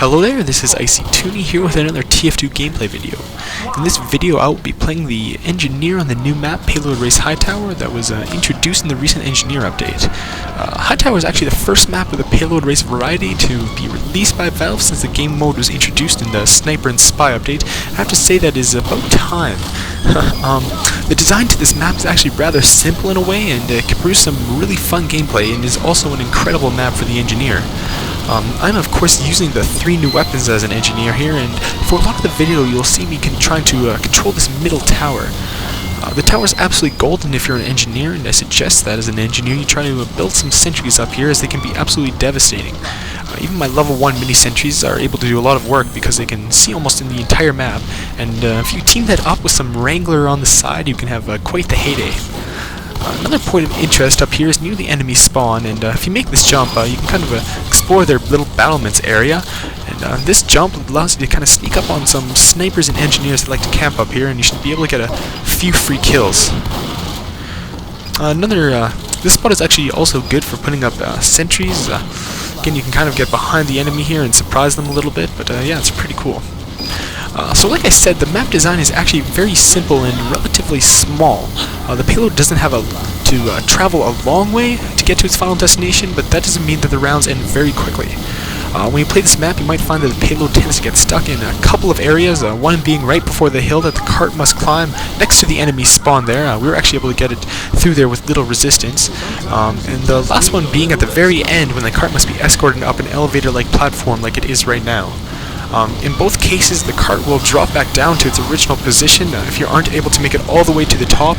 Hello there, this is Icy Tooney here with another TF2 gameplay video. In this video I will be playing the engineer on the new map Payload Race Hightower that was introduced in the recent engineer update. Hightower is actually the first map of the Payload Race variety to be released by Valve since the game mode was introduced in the Sniper and Spy update. I have to say that is about time. The design to this map is actually rather simple in a way, and it can produce some really fun gameplay and is also an incredible map for the engineer. I'm of course using the 3 new weapons as an engineer here, and for a lot of the video you'll see me trying to control this middle tower. The tower is absolutely golden if you're an engineer, and I suggest that as an engineer you try to build some sentries up here, as they can be absolutely devastating. Even my level 1 mini sentries are able to do a lot of work because they can see almost in the entire map, and if you team that up with some Wrangler on the side you can have quite the heyday. Another point of interest up here is near the enemy spawn, and if you make this jump you can kind of explore their little battlements area, and this jump allows you to kind of sneak up on some snipers and engineers that like to camp up here, and you should be able to get a few free kills. This spot is actually also good for putting up sentries. Again, you can kind of get behind the enemy here and surprise them a little bit, but yeah, it's pretty cool. So like I said, the map design is actually very simple and relatively small. The payload doesn't have to travel a long way to get to its final destination, but that doesn't mean that the rounds end very quickly. When you play this map, you might find that the payload tends to get stuck in a couple of areas, one being right before the hill that the cart must climb next to the enemy spawn there. We were actually able to get it through there with little resistance. And the last one being at the very end when the cart must be escorted up an elevator-like platform like it is right now. In both cases, the cart will drop back down to its original position if you aren't able to make it all the way to the top,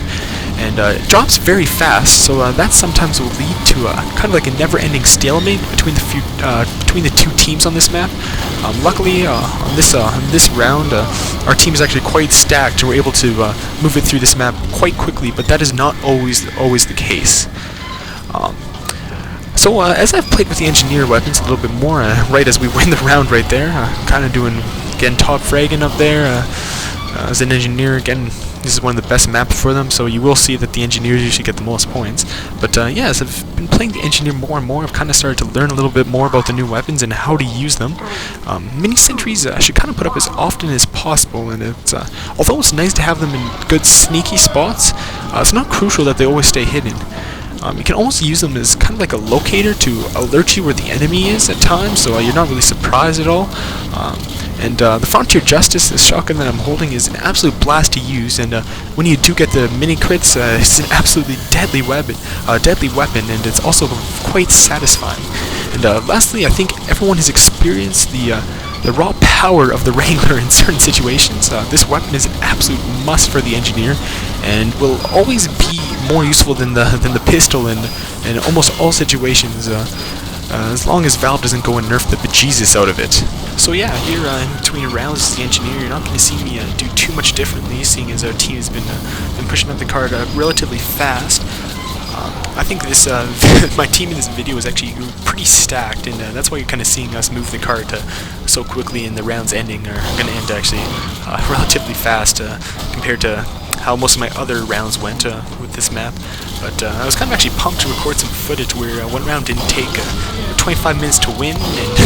and it drops very fast, so that sometimes will lead to kind of like a never-ending stalemate between the two teams on this map. Luckily, on this round, our team is actually quite stacked, and we're able to move it through this map quite quickly, but that is not always the case. So as I've played with the engineer weapons a little bit more, right as we win the round right there, kind of getting top fragging up there. As an engineer, again, this is one of the best maps for them, so you will see that the engineers usually get the most points. But yeah, as I've been playing the engineer more and more, I've kind of started to learn a little bit more about the new weapons and how to use them. Mini sentries should kind of put up as often as possible, and it's although it's nice to have them in good sneaky spots, it's not crucial that they always stay hidden. You can almost use them as kind of like a locator to alert you where the enemy is at times, so you're not really surprised at all. The Frontier Justice, this shotgun that I'm holding, is an absolute blast to use, and when you do get the mini crits, it's an absolutely deadly weapon, and it's also quite satisfying. And lastly, I think everyone has experienced the raw power of the Wrangler in certain situations. This weapon is an absolute must for the engineer, and will always be more useful than the pistol in almost all situations, as long as Valve doesn't go and nerf the bejesus out of it. So yeah, here in between rounds as the engineer, you're not going to see me do too much differently, seeing as our team has been pushing up the card relatively fast. I think this my team in this video is actually pretty stacked, and that's why you're kind of seeing us move the cart so quickly, and the rounds ending are going to end actually relatively fast compared to how most of my other rounds went with this map. But I was kind of actually pumped to record some footage where one round didn't take 25 minutes to win, and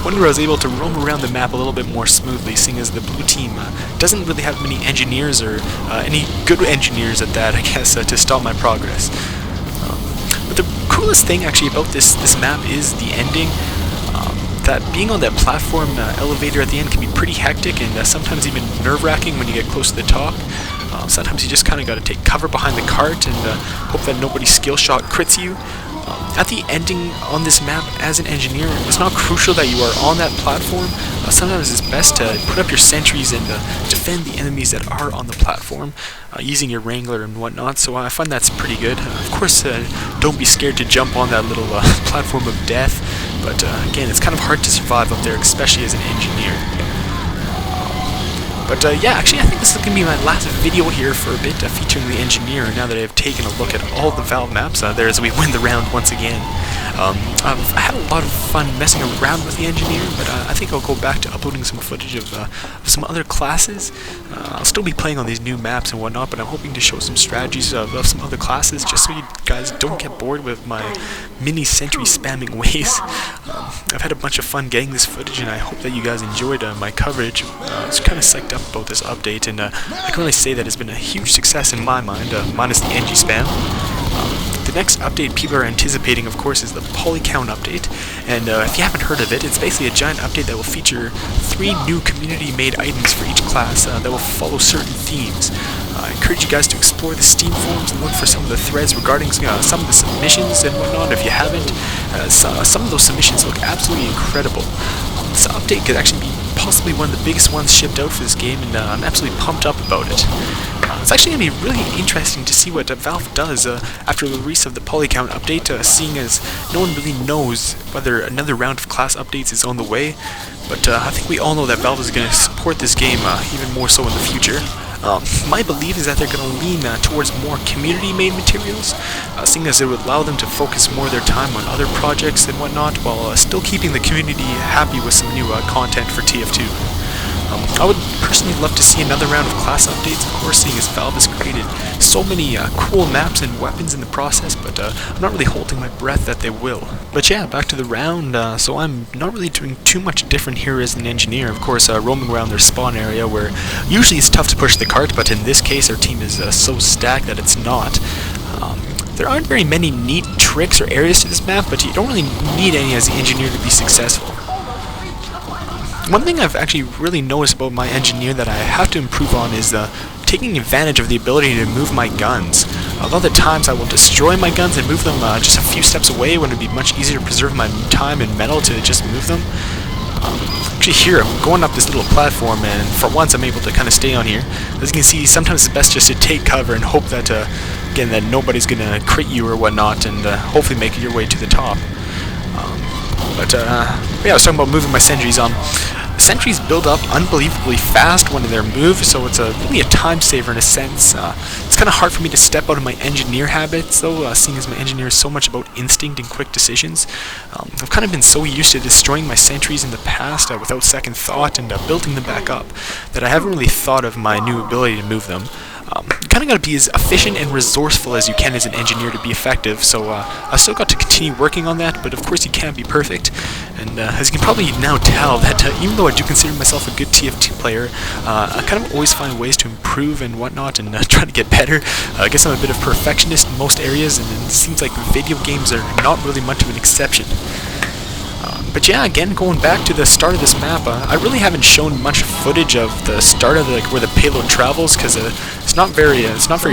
one where I was able to roam around the map a little bit more smoothly, seeing as the blue team doesn't really have many engineers, or any good engineers at that, I guess, to stop my progress. But the coolest thing actually about this map is the ending. That being on that platform elevator at the end can be pretty hectic, and sometimes even nerve-wracking when you get close to the top. Sometimes you just kind of got to take cover behind the cart and hope that nobody's skill shot crits you. At the ending on this map, as an engineer, it's not crucial that you are on that platform. Sometimes it's best to put up your sentries and defend the enemies that are on the platform using your Wrangler and whatnot, so I find that's pretty good. Of course, don't be scared to jump on that little platform of death, but again, it's kind of hard to survive up there, especially as an engineer. But yeah, actually I think this is going to be my last video here for a bit featuring the engineer, now that I've taken a look at all the Valve maps there as we win the round once again. I've had a lot of fun messing around with the engineer, but I think I'll go back to uploading some footage of some other classes. I'll still be playing on these new maps and whatnot, but I'm hoping to show some strategies of some other classes, just so you guys don't get bored with my mini sentry spamming ways. I've had a bunch of fun getting this footage, and I hope that you guys enjoyed my coverage. I was kind of psyched up about this update, and I can really say that it's been a huge success in my mind, minus the NG spam. The next update people are anticipating, of course, is the polycount update, and if you haven't heard of it, it's basically a giant update that will feature 3 new community-made items for each class that will follow certain themes. I encourage you guys to explore the Steam forums and look for some of the threads regarding some of the submissions and whatnot if you haven't. Some of those submissions look absolutely incredible. This update could actually be possibly one of the biggest ones shipped out for this game, and I'm absolutely pumped up about it. It's actually going to be really interesting to see what Valve does after the release of the polycount update, seeing as no one really knows whether another round of class updates is on the way. But I think we all know that Valve is going to support this game even more so in the future. My belief is that they're going to lean towards more community-made materials, seeing as it would allow them to focus more of their time on other projects and whatnot, while still keeping the community happy with some new content for TF2. I would personally love to see another round of class updates, of course, seeing as Valve has created so many cool maps and weapons in the process, but I'm not really holding my breath that they will. But yeah, back to the round, so I'm not really doing too much different here as an engineer, of course, roaming around their spawn area, where usually it's tough to push the cart, but in this case our team is so stacked that it's not. There aren't very many neat tricks or areas to this map, but you don't really need any as the engineer to be successful. One thing I've actually really noticed about my engineer that I have to improve on is taking advantage of the ability to move my guns. A lot of the times I will destroy my guns and move them just a few steps away when it would be much easier to preserve my time and metal to just move them. Actually here, I'm going up this little platform, and for once I'm able to kind of stay on here. As you can see, sometimes it's best just to take cover and hope that, again, that nobody's going to crit you or whatnot, and hopefully make your way to the top. Yeah, I was talking about moving my sentries. Sentries build up unbelievably fast when they're moved, so it's really a time saver in a sense. It's kind of hard for me to step out of my engineer habits, though, seeing as my engineer is so much about instinct and quick decisions. I've kind of been so used to destroying my sentries in the past without second thought and building them back up that I haven't really thought of my new ability to move them. You kind of got to be as efficient and resourceful as you can as an engineer to be effective, so I still got to continue working on that, but of course you can't be perfect. And as you can probably now tell, that even though I do consider myself a good TF2 player, I kind of always find ways to improve and whatnot, and try to get better. I guess I'm a bit of a perfectionist in most areas, and it seems like video games are not really much of an exception. But yeah, again, going back to the start of this map, I really haven't shown much footage of the start of where the payload travels, because it's not very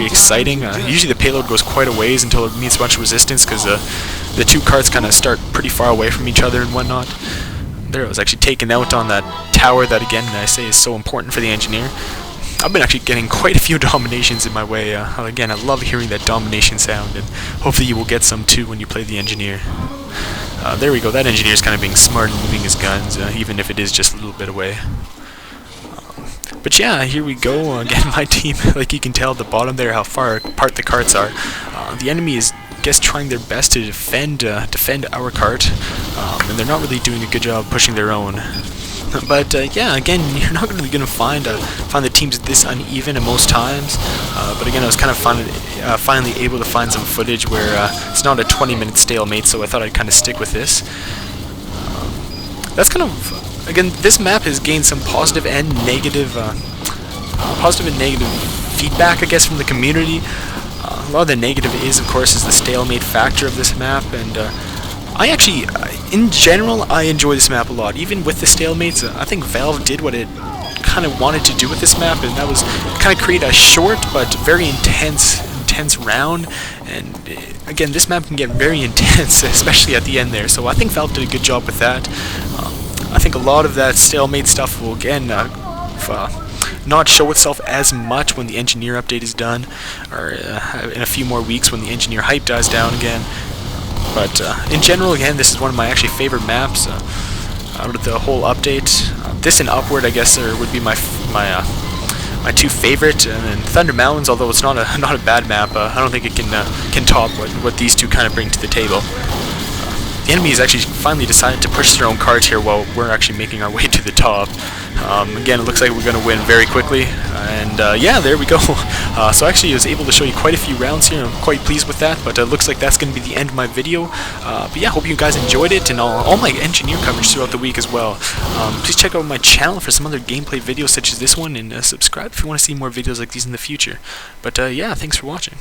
exciting. Usually the payload goes quite a ways until it meets a bunch of resistance, because the two carts kind of start pretty far away from each other and whatnot. There, I was actually taken out on that tower that, again, I say is so important for the engineer. I've been actually getting quite a few dominations in my way. Again, I love hearing that domination sound, and hopefully you will get some too when you play the engineer. There we go, that engineer's kind of being smart and moving his guns, even if it is just a little bit away. But yeah, here we go, again, my team, like you can tell at the bottom there how far apart the carts are. The enemy is, I guess, trying their best to defend our cart, and they're not really doing a good job pushing their own. But yeah, again, you're not really going to find the teams this uneven at most times. But again, I was kind of finally able to find some footage where it's not a 20-minute stalemate, so I thought I'd kind of stick with this. That's kind of, again, this map has gained some positive and negative feedback, I guess, from the community. A lot of the negative is, of course, the stalemate factor of this map, and I actually, in general, I enjoy this map a lot. Even with the stalemates, I think Valve did what it kind of wanted to do with this map, and that was kind of create a short but very intense round. And again, this map can get very intense, especially at the end there. So I think Valve did a good job with that. I think a lot of that stalemate stuff will again not show itself as much when the engineer update is done, or in a few more weeks when the engineer hype dies down again. But in general, again, this is one of my actually favorite maps out of the whole update. This and Upward, I guess, would be my my two favorite, and then Thunder Mountains, although it's not a bad map, I don't think it can top what these two kind of bring to the table. The enemy has actually finally decided to push their own cards here while we're actually making our way to the top. Again, it looks like we're going to win very quickly, and yeah, there we go. So actually I was able to show you quite a few rounds here, and I'm quite pleased with that, but it looks like that's going to be the end of my video. But yeah, hope you guys enjoyed it, and all my engineer coverage throughout the week as well. Please check out my channel for some other gameplay videos such as this one, and subscribe if you want to see more videos like these in the future. But yeah, thanks for watching.